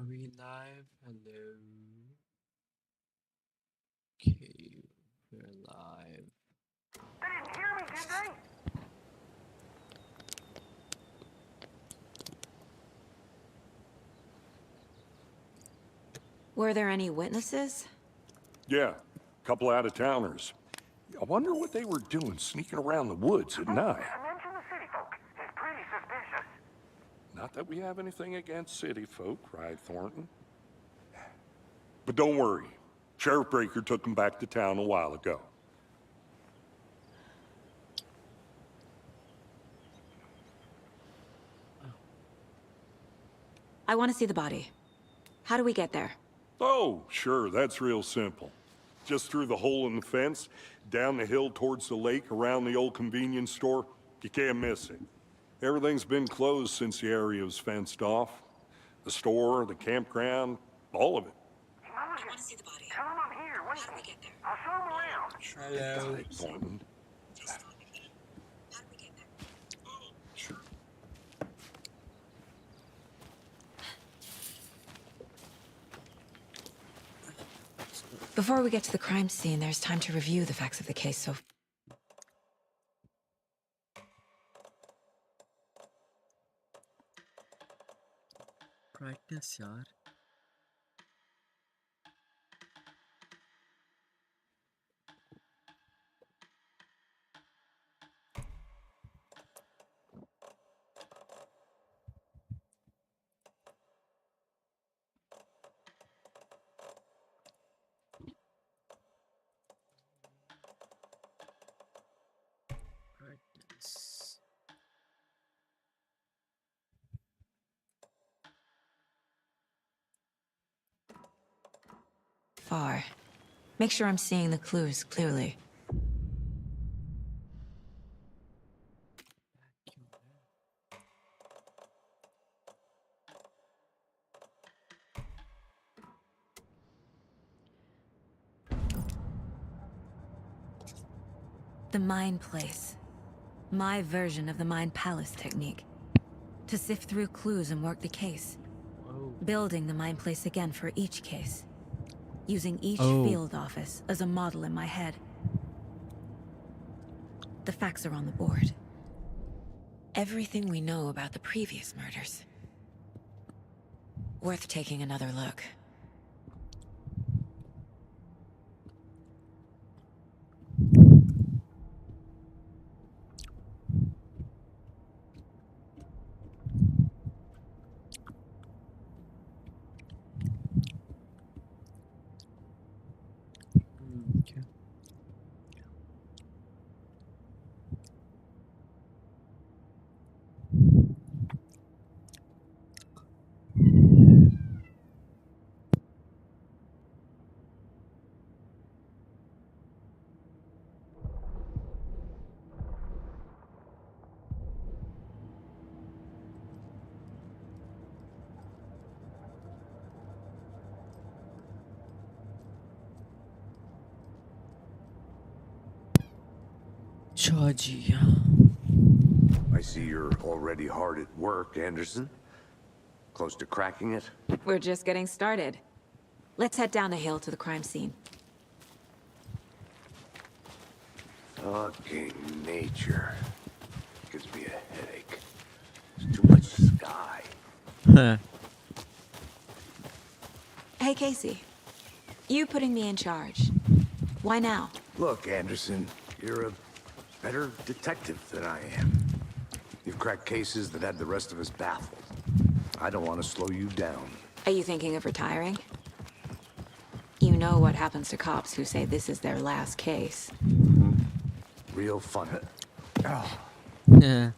Are we live? Hello. Okay, we're live. They didn't hear me, did they? Were there any witnesses? Yeah, a couple out-of-towners. I wonder what they were doing sneaking around the woods at night. I mentioned the city folk. It's pretty suspicious. Not that we have anything against city folk, right, Thornton? But don't worry. Sheriff Breaker took them back to town a while ago. I want to see the body. How do we get there? Oh, sure, that's real simple. Just through the hole in the fence, down the hill towards the lake, around the old convenience store. You can't miss it. Everything's been closed since the area was fenced off. The store, the campground, all of it. I want to see the body. Tell them I'm here. Wait. How do we get there? I'll show them around. Hello. Right, Thornton. How do we get there? Sure. Before we get to the crime scene, there's time to review the facts of the case so... Brightness यार. Brightness. far. Make sure I'm seeing the clues clearly. The Mind Place. My version of the Mind Palace technique. To sift through clues and work the case. Whoa. Building the Mind Place again for each case. Using each Oh. field office as a model in my head. The facts are on the board. Everything we know about the previous murders. Worth taking another look. Okay. Chaji. I see you're already hard at work, Anderson. Close to cracking it? We're just getting started. Let's head down the hill to the crime scene. Fucking nature. Gives me a headache. There's too much sky. Hey, Casey. You putting me in charge. Why now? Look, Anderson, you're a better detective than I am. You've cracked cases that had the rest of us baffled. I don't want to slow you down. Are you thinking of retiring? You know what happens to cops who say this is their last case. Real fun. Oh, Yeah.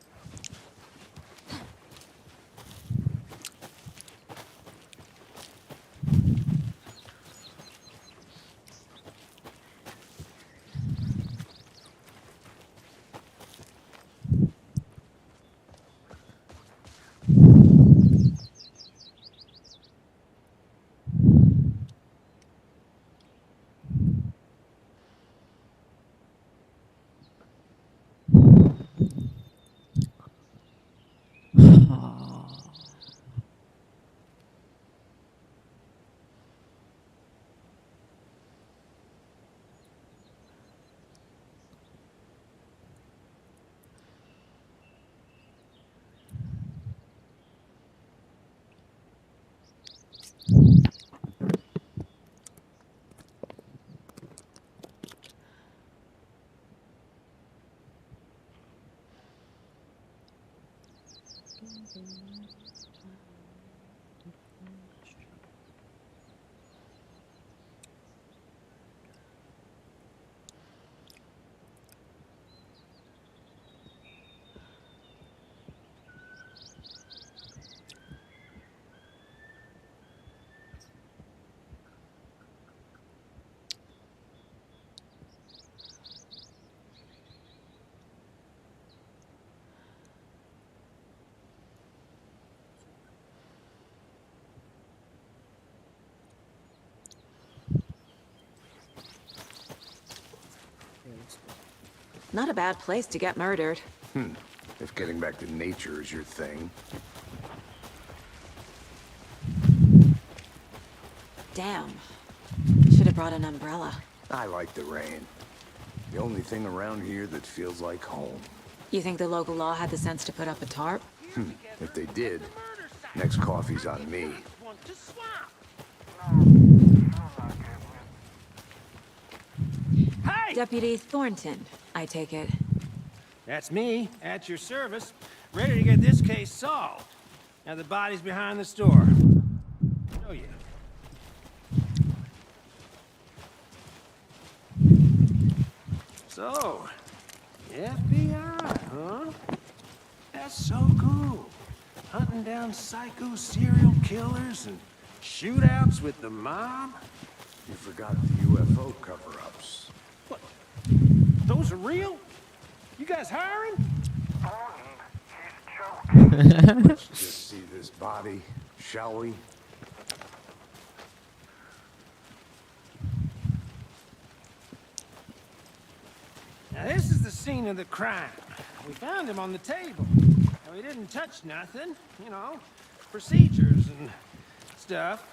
Not a bad place to get murdered. If getting back to nature is your thing. Damn. Should have brought an umbrella. I like the rain. The only thing around here that feels like home. You think the local law had the sense to put up a tarp? If they did, next coffee's on me. Hey! Deputy Thornton, I take it. That's me, at your service, ready to get this case solved. Now the body's behind the store. Show you. So, FBI, huh? That's so cool. Hunting down psycho serial killers and shootouts with the mob. You forgot the UFO cover-ups. What? Those are real? You guys hiring? Thornton, he's joking. Let's just see this body, shall we? Now this is the scene of the crime. We found him on the table. Now he didn't touch nothing, you know, procedures and stuff.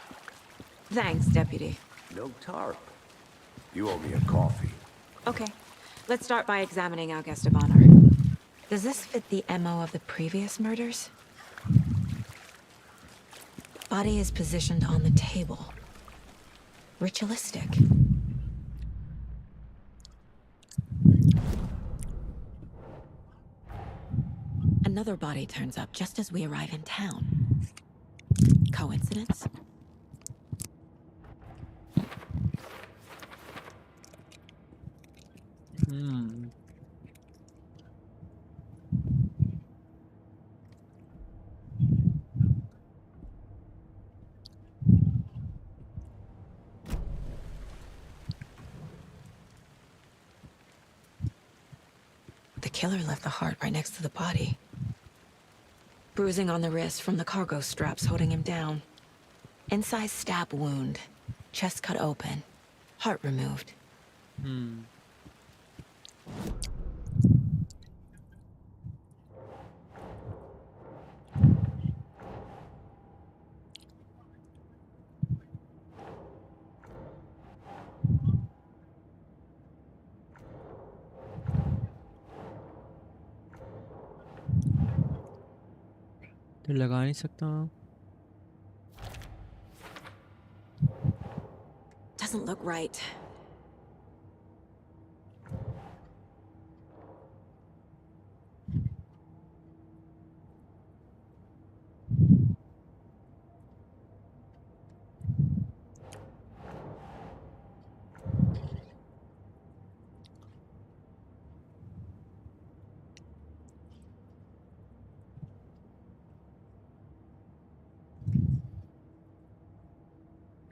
Thanks, Deputy. No tarp. You owe me a coffee. Okay, let's start by examining our guest of honor. Does this fit the MO of the previous murders? Body is positioned on the table. Ritualistic. Another body turns up just as we arrive in town. Coincidence? The killer left the heart right next to the body. Bruising on the wrist from the cargo straps holding him down. Incised stab wound. Chest cut open. Heart removed. तो लगा नहीं सकता. Doesn't look right.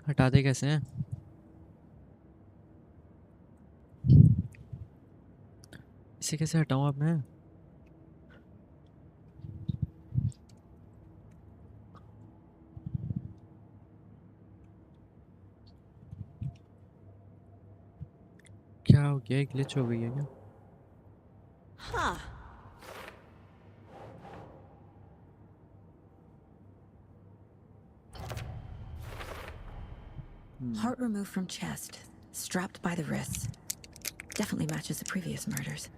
हटाते कैसे हैं? इसे कैसे हटाऊं अब मैं? क्या हो गया? ग्लिच हो गई है क्या? Huh. Heart removed from chest, strapped by the wrists. Definitely matches the previous murders.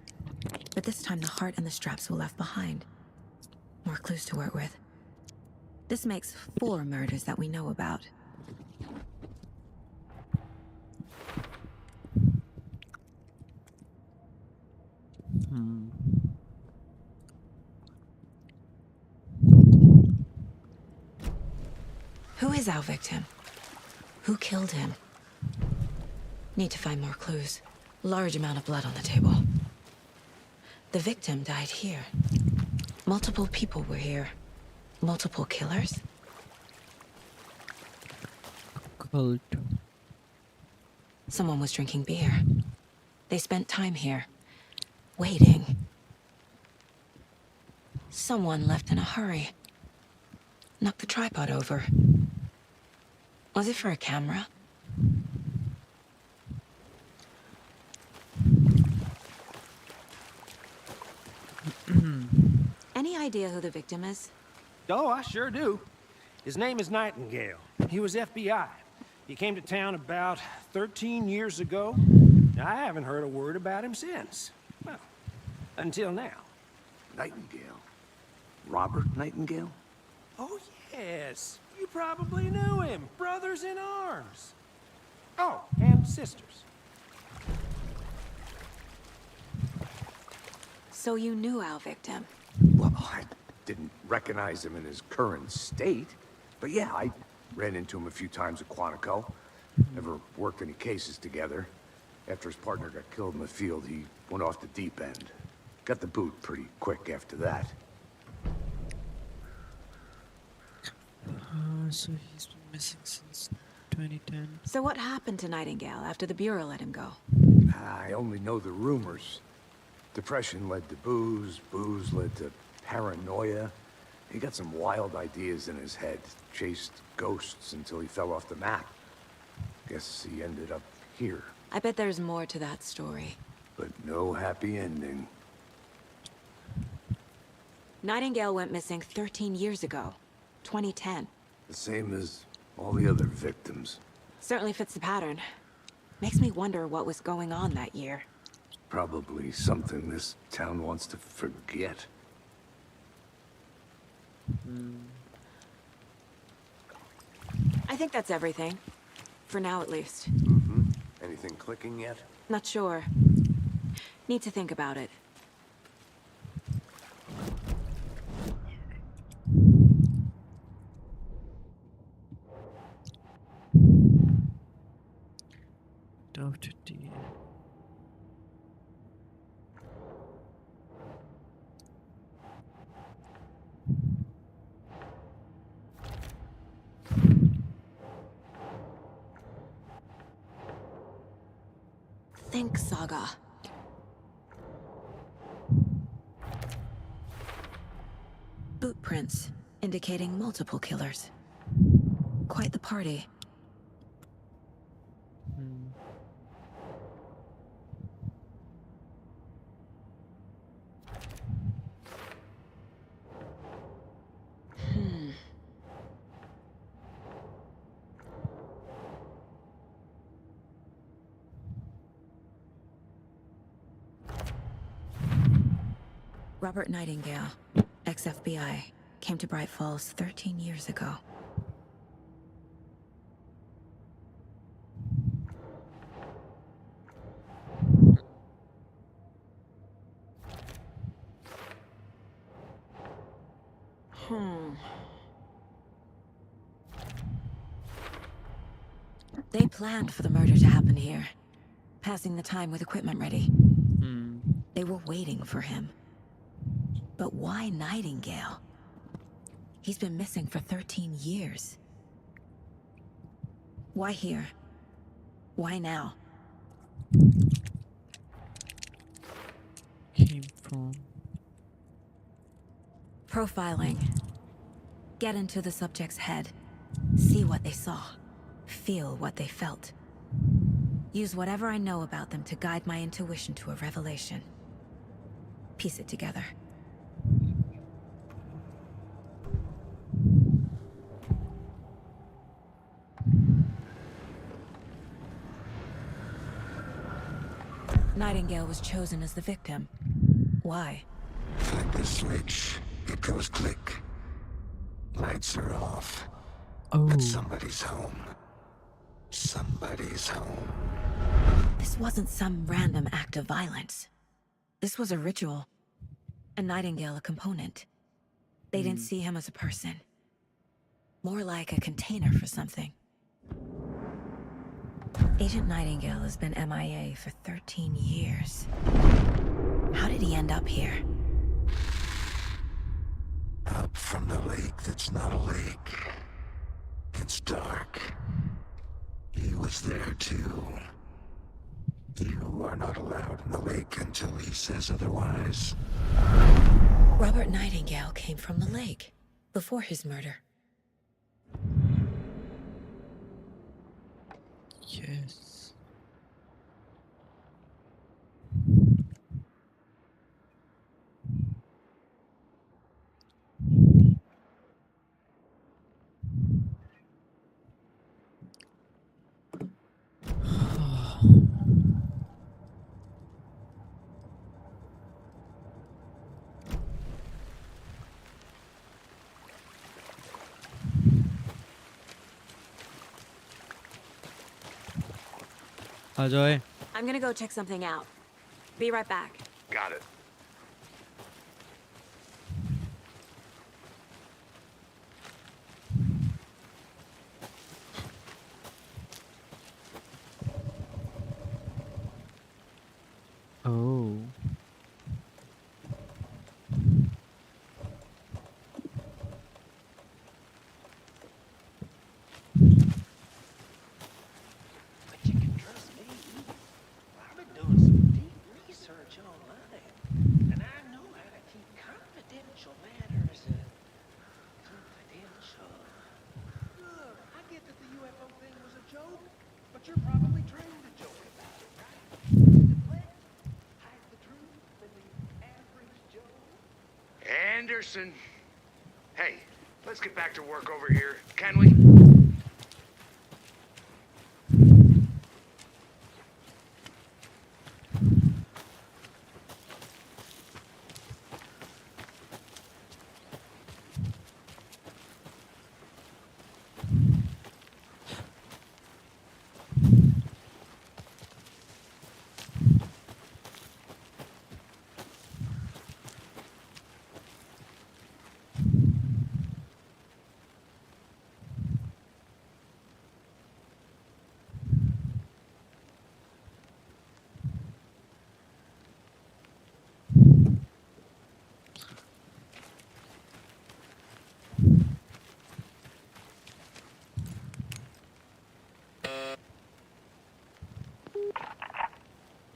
But this time the heart and the straps were left behind. More clues to work with. This makes 4 murders that we know about. Who is our victim? Who killed him? Need to find more clues. Large amount of blood on the table. The victim died here. Multiple people were here. Multiple killers? Cult. Someone was drinking beer. They spent time here. Waiting. Someone left in a hurry. Knocked the tripod over. Was it for a camera? idea who the victim is? Oh, I sure do. His name is Nightingale. He was FBI. He came to town about 13 years ago. I haven't heard a word about him since. Well, until now. Nightingale? Robert Nightingale? Oh, yes. You probably knew him. Brothers in arms. Oh, and sisters. So you knew our victim. Well, I didn't recognize him in his current state. But yeah, I ran into him a few times at Quantico. Never worked any cases together. After his partner got killed in the field, he went off the deep end. Got the boot pretty quick after that. So he's been missing since 2010. So what happened to Nightingale after the Bureau let him go? I only know the rumors. Depression led to booze, booze led to paranoia. He got some wild ideas in his head, chased ghosts until he fell off the map. Guess he ended up here, I bet there's more to that story. but no happy ending. Nightingale went missing 13 years ago. 2010. The same as all the other victims. Certainly fits the pattern. Makes me wonder what was going on that year. Probably something this town wants to forget. I think that's everything. For now, at least. Anything clicking yet? Not sure. Need to think about it. Dr. D. Think Saga. Boot prints, indicating multiple killers. Quite the party. Robert Nightingale, ex-FBI, came to Bright Falls 13 years ago. They planned for the murder to happen here, passing the time with equipment ready. They were waiting for him. But why Nightingale? He's been missing for 13 years. Why here? Why now? Came from. Profiling. Get into the subject's head. See what they saw. Feel what they felt. Use whatever I know about them to guide my intuition to a revelation. Piece it together. Nightingale was chosen as the victim. Why? Flip the switch, it goes click. Lights are off. Oh, But somebody's home. Somebody's home. This wasn't some random act of violence. This was a ritual. And Nightingale a component. They didn't see him as a person. More like a container for something. Agent Nightingale has been MIA for 13 years. How did he end up here? Up from the lake that's not a lake. It's dark. He was there too. You are not allowed in the lake until he says otherwise. Robert Nightingale came from the lake, before his murder. yes. आ जाओ ए। I'm gonna go check something out. Be right back. Got it. Oh. But you can trust me. I've been doing some deep research online, and I know how to keep confidential matters confidential. Look, I get that the UFO thing was a joke, but you're probably trained to joke about it, right? Deflect, hide the truth from the average Joe. Anderson. Hey, let's get back to work over here, can we?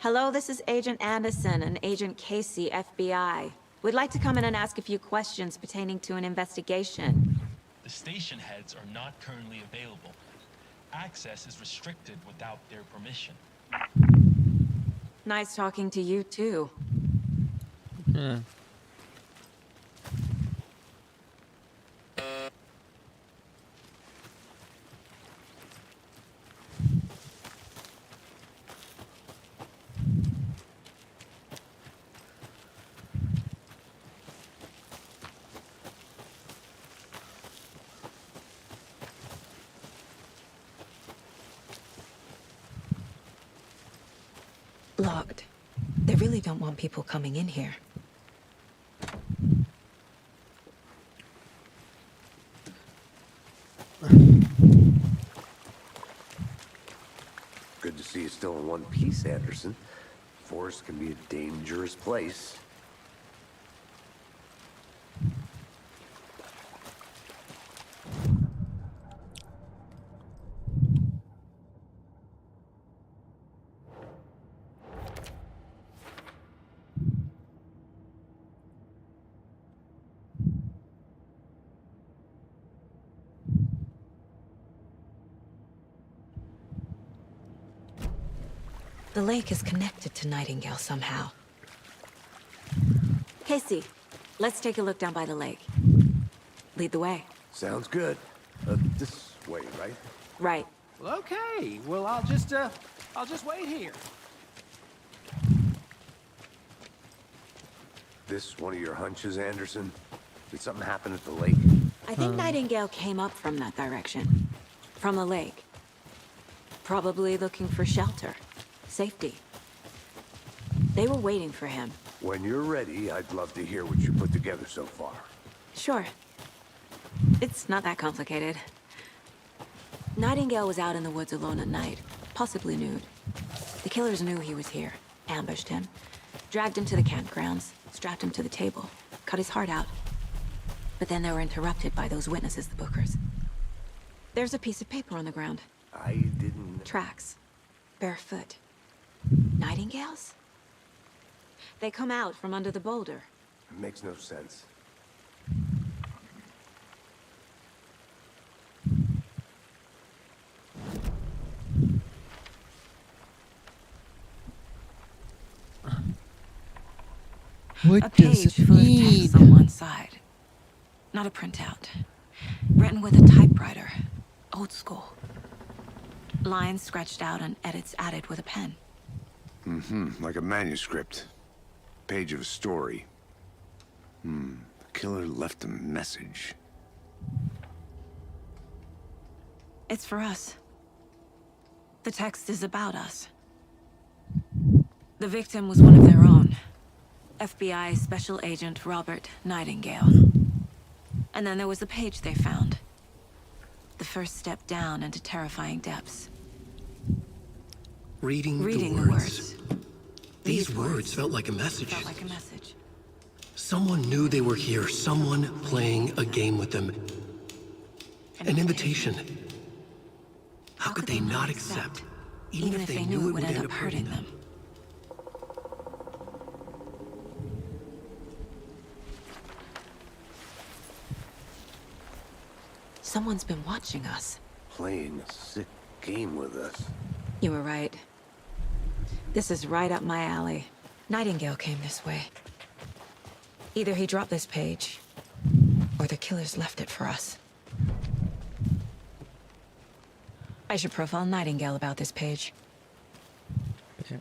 Hello, this is Agent Anderson and Agent Casey, FBI. We'd like to come in and ask a few questions pertaining to an investigation. The station heads are not currently available. Access is restricted without their permission. Nice talking to you, too. Yeah. Locked. They really don't want people coming in here. Good to see you still in one piece, Anderson. Forest can be a dangerous place. The lake is connected to Nightingale somehow. Casey, let's take a look down by the lake. Lead the way. Sounds good. This way, right? Right. Well, okay. Well, I'll just wait here. This one of your hunches, Anderson? Did something happen at the lake? I think Nightingale came up from that direction. From the lake. Probably looking for shelter. Safety. They were waiting for him. When you're ready, I'd love to hear what you put together so far. Sure. It's not that complicated. Nightingale was out in the woods alone at night, possibly nude. The killers knew he was here, ambushed him, dragged him to the campgrounds, strapped him to the table, cut his heart out. But then they were interrupted by those witnesses, the Bookers. There's a piece of paper on the ground. I didn't... Tracks. Barefoot. Nightingales? They come out from under the boulder. Makes no sense. What A does page it full of mean? text on one side. Not a printout. Written with a typewriter. Old school. Lines scratched out and edits added with a pen. Like a manuscript. Page of a story. The killer left a message. It's for us. The text is about us. The victim was one of their own. FBI Special Agent Robert Nightingale. And then there was the page they found. The first step down into terrifying depths. Reading The words. These words felt like a message. Felt like a message. Someone knew they were here. Someone playing a game with them. An invitation. How could they not accept? Even if they knew it would end up hurting them. Someone's been watching us. Playing a sick game with us. You were right. This is right up my alley. Nightingale came this way. Either he dropped this page, or the killers left it for us. I should profile Nightingale about this page. Yeah.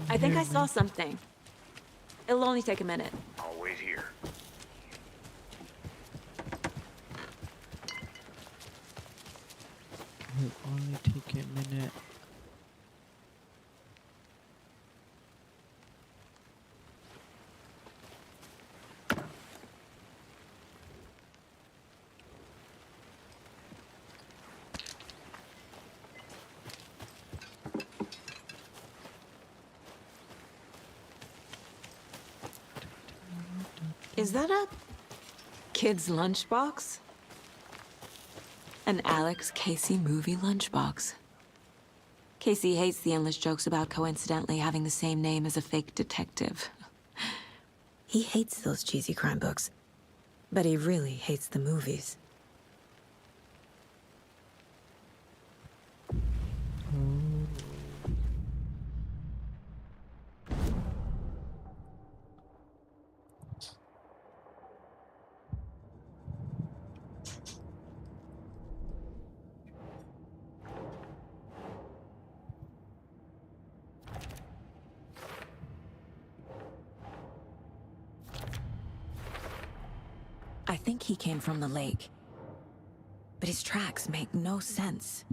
I think I saw something. It'll only take a minute. I'll wait here. It'll only take a minute. Is that a kid's lunchbox? An Alex Casey movie lunchbox. Casey hates the endless jokes about coincidentally having the same name as a fake detective. He hates those cheesy crime books, but he really hates the movies. I think he came from the lake, but his tracks make no sense.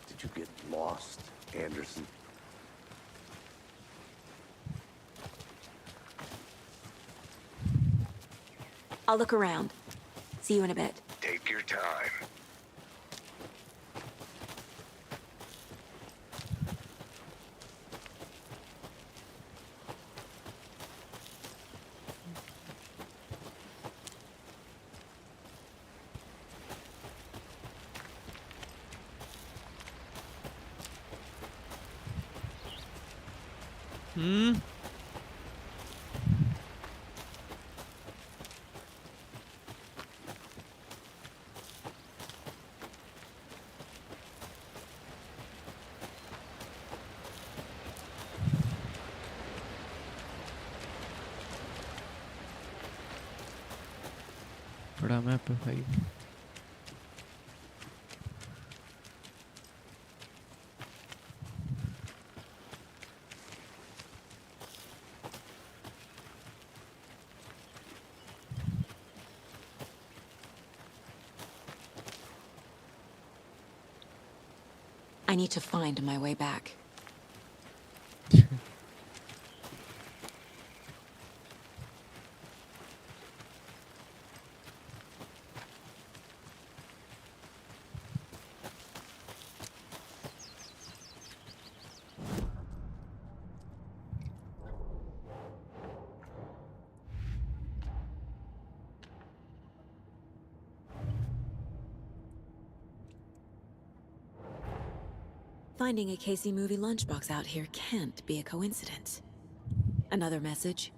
Did you get lost, Anderson? I'll look around. See you in a bit. Take your time. Hmm? बड़ा map है भाई. I need to find my way back. Finding a Casey movie lunchbox out here can't be a coincidence. Another message?